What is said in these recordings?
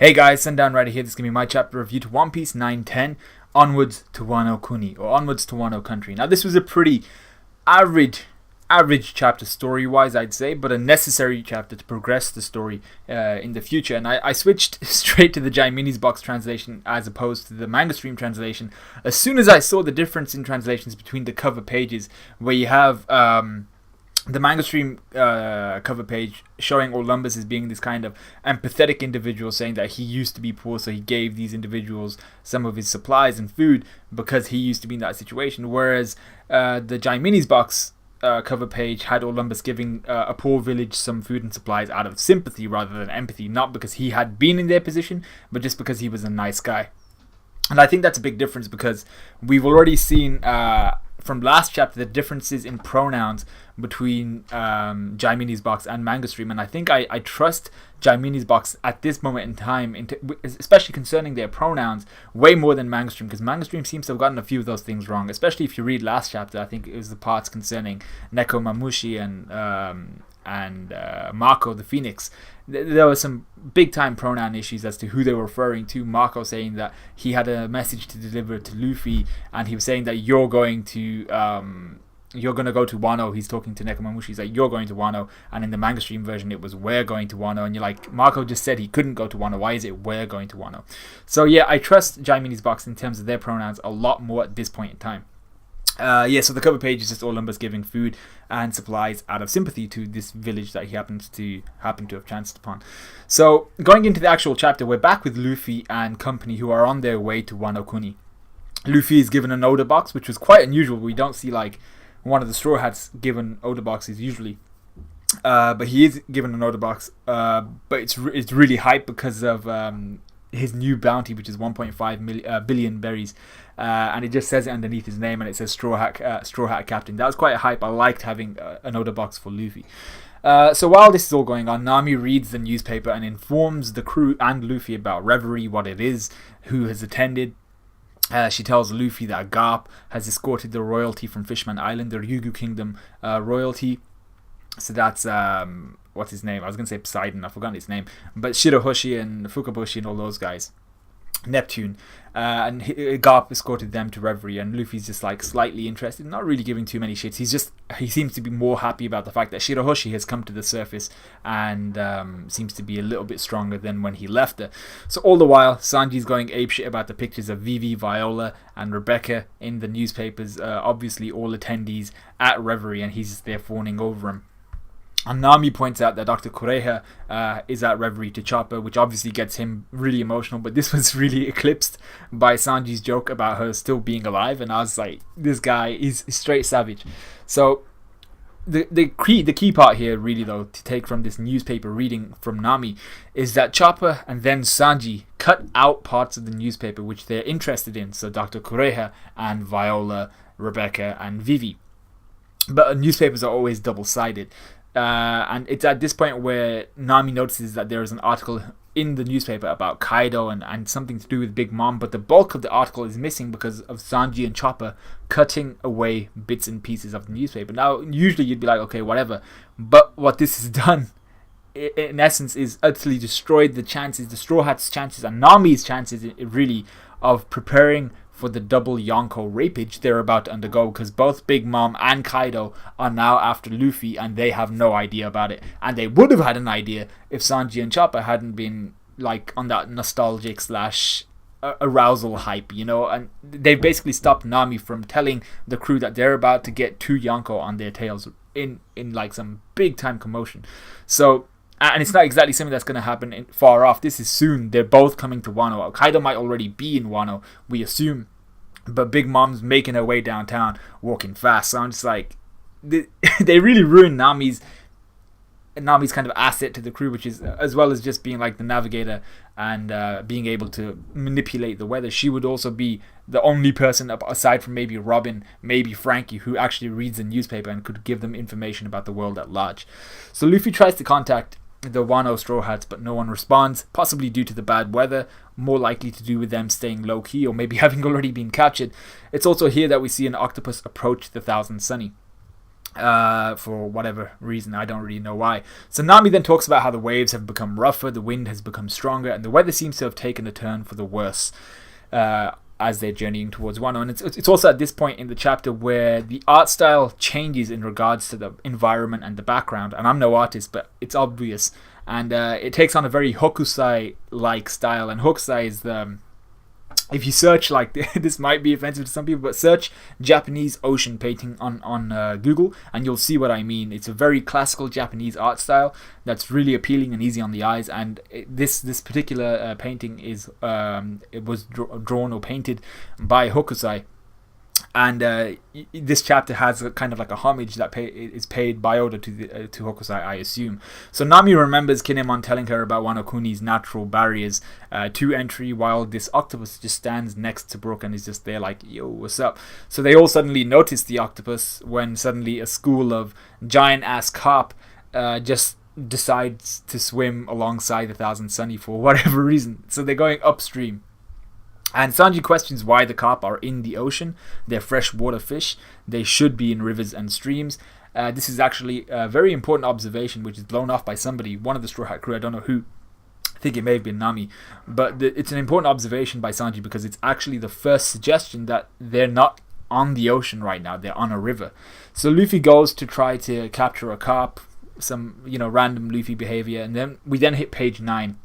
Hey guys, Sundown Rider here. This is going to be my chapter review to One Piece 910, Onwards to Wano Kuni, or Onwards to Wano Country. Now this was a pretty average chapter story-wise, I'd say, but a necessary chapter to progress the story in the future. And I switched straight to the Jaimini's Box translation as opposed to the Manga Stream translation as soon as I saw the difference in translations between the cover pages, where you have the Manga Stream cover page showing Olympus as being this kind of empathetic individual, saying that he used to be poor, so he gave these individuals some of his supplies and food because he used to be in that situation. Whereas the Jaimini's Box cover page had Olympus giving a poor village some food and supplies out of sympathy rather than empathy, not because he had been in their position, but just because he was a nice guy. And I think that's a big difference because we've already seen from last chapter the differences in pronouns between Jaimini's Box and Manga Stream, and I think I trust Jaimini's Box at this moment in time, especially concerning their pronouns, way more than Manga Stream, because Manga Stream seems to have gotten a few of those things wrong, especially if you read last chapter. I think it was the parts concerning Neko Mamushi and Mako the Phoenix. There were some big time pronoun issues as to who they were referring to. Mako saying that he had a message to deliver to Luffy, and he was saying that you're going to go to Wano. He's talking to Nekomamushi. He's like, you're going to Wano. And in the Manga Stream version, it was, we're going to Wano. And you're like, Mako just said he couldn't go to Wano. Why is it we're going to Wano? So yeah, I trust Jaimini's Box in terms of their pronouns a lot more at this point in time. So the cover page is just Olympus giving food and supplies out of sympathy to this village that he happen to have chanced upon. So going into the actual chapter, we're back with Luffy and company, who are on their way to Wano Kuni. Luffy is given an Oda box, which was quite unusual. We don't see like one of the Straw Hats given Oda boxes usually, but he is given an Oda box. But it's really hype because of his new bounty, which is 1.5 billion berries, and it just says it underneath his name, and it says Straw Hat Captain. That was quite a hype. I liked having an Oda box for Luffy. So while this is all going on, Nami reads the newspaper and informs the crew and Luffy about Reverie, what it is, who has attended. She tells Luffy that Garp has escorted the royalty from Fishman Island, the Ryugu Kingdom royalty. So that's what's his name? I was going to say Poseidon, I've forgotten his name. But Shirahoshi and Fukaboshi and all those guys. Neptune. And Garp escorted them to Reverie, and Luffy's just like slightly interested, not really giving too many shits. He seems to be more happy about the fact that Shirahoshi has come to the surface and seems to be a little bit stronger than when he left her. So all the while, Sanji's going apeshit about the pictures of Vivi, Viola and Rebecca in the newspapers, obviously all attendees at Reverie, and he's just there fawning over him. And Nami points out that Dr. Kureha is at Reverie to Chopper, which obviously gets him really emotional, but this was really eclipsed by Sanji's joke about her still being alive, and I was like, this guy is straight savage. So the key part here really though to take from this newspaper reading from Nami is that Chopper and then Sanji cut out parts of the newspaper which they're interested in, so Dr. Kureha and Viola, Rebecca and Vivi. But newspapers are always double-sided. And it's at this point where Nami notices that there is an article in the newspaper about Kaido and something to do with Big Mom, but the bulk of the article is missing because of Sanji and Chopper cutting away bits and pieces of the newspaper. Now, usually you'd be like, okay, whatever, but what this has done, in essence, is utterly destroyed the chances, the Straw Hats' chances, and Nami's chances, really, of preparing for the double Yonko rapage they're about to undergo, because both Big Mom and Kaido are now after Luffy and they have no idea about it, and they would have had an idea if Sanji and Chopper hadn't been like on that nostalgic / arousal hype, you know, and they've basically stopped Nami from telling the crew that they're about to get 2 Yonko on their tails in like some big time commotion. So, and it's not exactly something that's going to happen far off. This is soon. They're both coming to Wano. Kaido might already be in Wano, we assume. But Big Mom's making her way downtown, walking fast. So I'm just like, they really ruined Nami's kind of asset to the crew, which is, as well as just being like the navigator and being able to manipulate the weather, she would also be the only person, aside from maybe Robin, maybe Frankie, who actually reads the newspaper and could give them information about the world at large. So Luffy tries to contact the Wano Straw Hats, but no one responds, possibly due to the bad weather, more likely to do with them staying low-key or maybe having already been captured. It's also here that we see an octopus approach the Thousand Sunny. for whatever reason. I don't really know why. So Nami then talks about how the waves have become rougher, the wind has become stronger, and the weather seems to have taken a turn for the worse as they're journeying towards Wano. And it's also at this point in the chapter where the art style changes in regards to the environment and the background. And I'm no artist, but it's obvious. And it takes on a very Hokusai-like style. And Hokusai is the... If you search, like, this might be offensive to some people, but search Japanese ocean painting on Google and you'll see what I mean. It's a very classical Japanese art style that's really appealing and easy on the eyes. And this particular painting is it was drawn or painted by Hokusai. And this chapter has a kind of like a homage that is paid by Oda to Hokusai, I assume. So Nami remembers Kinemon telling her about Wano Kuni's natural barriers to entry, while this octopus just stands next to Brook and is just there like, yo, what's up? So they all suddenly notice the octopus when suddenly a school of giant-ass carp just decides to swim alongside the Thousand Sunny for whatever reason. So they're going upstream. And Sanji questions why the carp are in the ocean. They're freshwater fish. They should be in rivers and streams. This is actually a very important observation, which is blown off by somebody, one of the Straw Hat crew, I don't know who. I think it may have been Nami. But it's an important observation by Sanji because it's actually the first suggestion that they're not on the ocean right now. They're on a river. So Luffy goes to try to capture a carp, some random Luffy behavior, and then we hit page 9.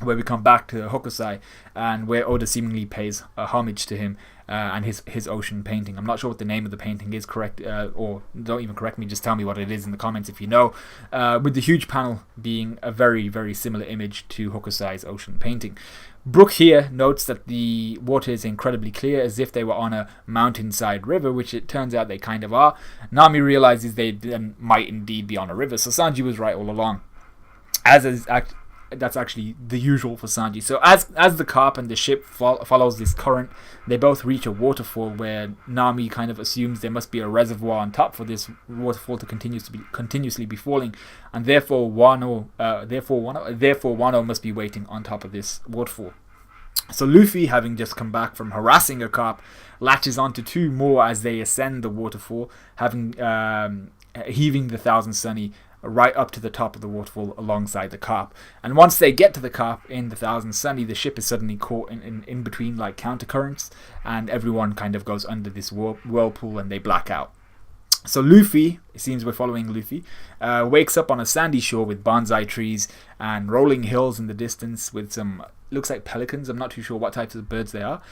Where we come back to Hokusai and where Oda seemingly pays homage to him and his ocean painting. I'm not sure what the name of the painting is, correct, or don't even correct me, just tell me what it is in the comments if you know. With the huge panel being a very, very similar image to Hokusai's ocean painting. Brook here notes that the water is incredibly clear, as if they were on a mountainside river, which it turns out they kind of are. Nami realizes they then might indeed be on a river, so Sanji was right all along. That's actually the usual for Sanji. So as the carp and the ship follows this current, they both reach a waterfall where Nami kind of assumes there must be a reservoir on top for this waterfall to continuously be falling, and therefore Wano must be waiting on top of this waterfall. So Luffy, having just come back from harassing a carp, latches onto 2 more as they ascend the waterfall, having heaving the Thousand Sunny right up to the top of the waterfall alongside the carp. And once they get to the carp in the Thousand Sunny, the ship is suddenly caught in between like countercurrents, and everyone kind of goes under this whirlpool and they black out. So Luffy, it seems we're following Luffy, wakes up on a sandy shore with bonsai trees and rolling hills in the distance with some, looks like pelicans, I'm not too sure what types of birds they are,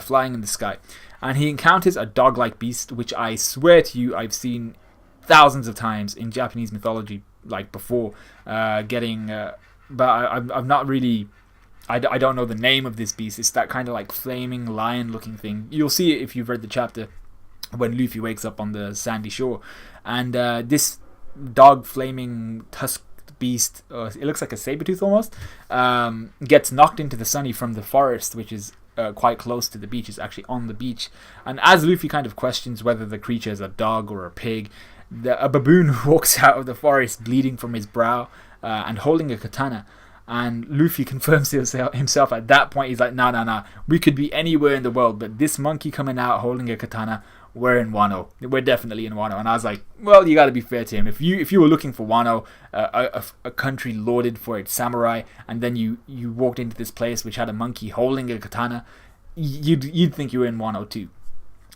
flying in the sky. And he encounters a dog-like beast, which I swear to you I've seen thousands of times in Japanese mythology, like before, but I've not really, I don't know the name of this beast. It's that kind of like flaming lion looking thing. You'll see it if you've read the chapter when Luffy wakes up on the sandy shore, and this dog flaming tusked beast, it looks like a saber-tooth almost, gets knocked into the Sunny from the forest, which is quite close to the beach. It's actually on the beach, and as Luffy kind of questions whether the creature is a dog or a pig, a baboon walks out of the forest bleeding from his brow and holding a katana. And Luffy confirms himself at that point. He's like, nah, we could be anywhere in the world, but this monkey coming out holding a katana, we're in Wano. We're definitely in Wano. And I was like, well, you got to be fair to him. If you were looking for Wano, a country lauded for its samurai, and then you walked into this place which had a monkey holding a katana, you'd think you were in Wano too.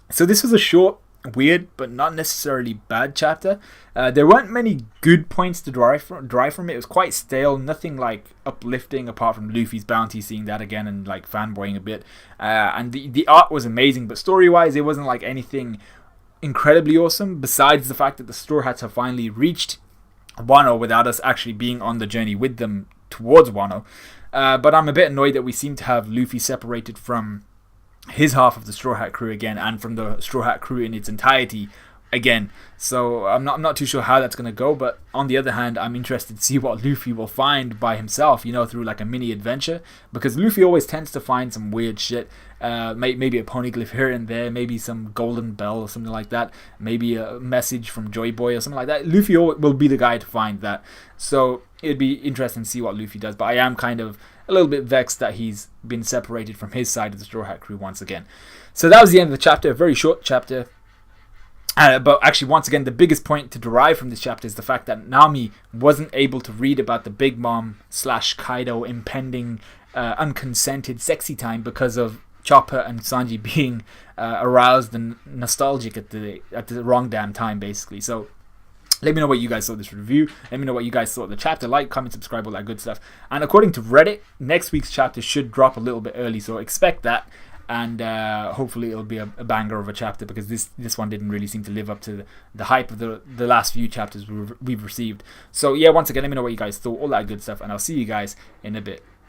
So this was a short, weird, but not necessarily bad chapter. There weren't many good points to derive from it. It was quite stale, nothing like uplifting apart from Luffy's bounty, seeing that again and like fanboying a bit. And the art was amazing, but story-wise, it wasn't like anything incredibly awesome, besides the fact that the Straw Hats have finally reached Wano without us actually being on the journey with them towards Wano. But I'm a bit annoyed that we seem to have Luffy separated from his half of the Straw Hat crew again, and from the Straw Hat crew in its entirety again. So I'm not too sure how that's going to go, but on the other hand, I'm interested to see what Luffy will find by himself, through like a mini adventure, because Luffy always tends to find some weird shit, maybe a poneglyph here and there, maybe some golden bell or something like that, maybe a message from Joy Boy or something like that. Luffy will be the guy to find that, so it'd be interesting to see what Luffy does, but I am kind of a little bit vexed that he's been separated from his side of the Straw Hat crew once again. So that was the end of the chapter, a very short chapter. But actually, once again, the biggest point to derive from this chapter is the fact that Nami wasn't able to read about the Big Mom / Kaido impending unconsented sexy time because of Chopper and Sanji being aroused and nostalgic at the wrong damn time, basically. So let me know what you guys thought of this review. Let me know what you guys thought of the chapter. Like, comment, subscribe, all that good stuff. And according to Reddit, next week's chapter should drop a little bit early, so expect that. And hopefully it'll be a banger of a chapter, because this one didn't really seem to live up to the hype of the last few chapters we've received. So yeah, once again, let me know what you guys thought, all that good stuff, and I'll see you guys in a bit.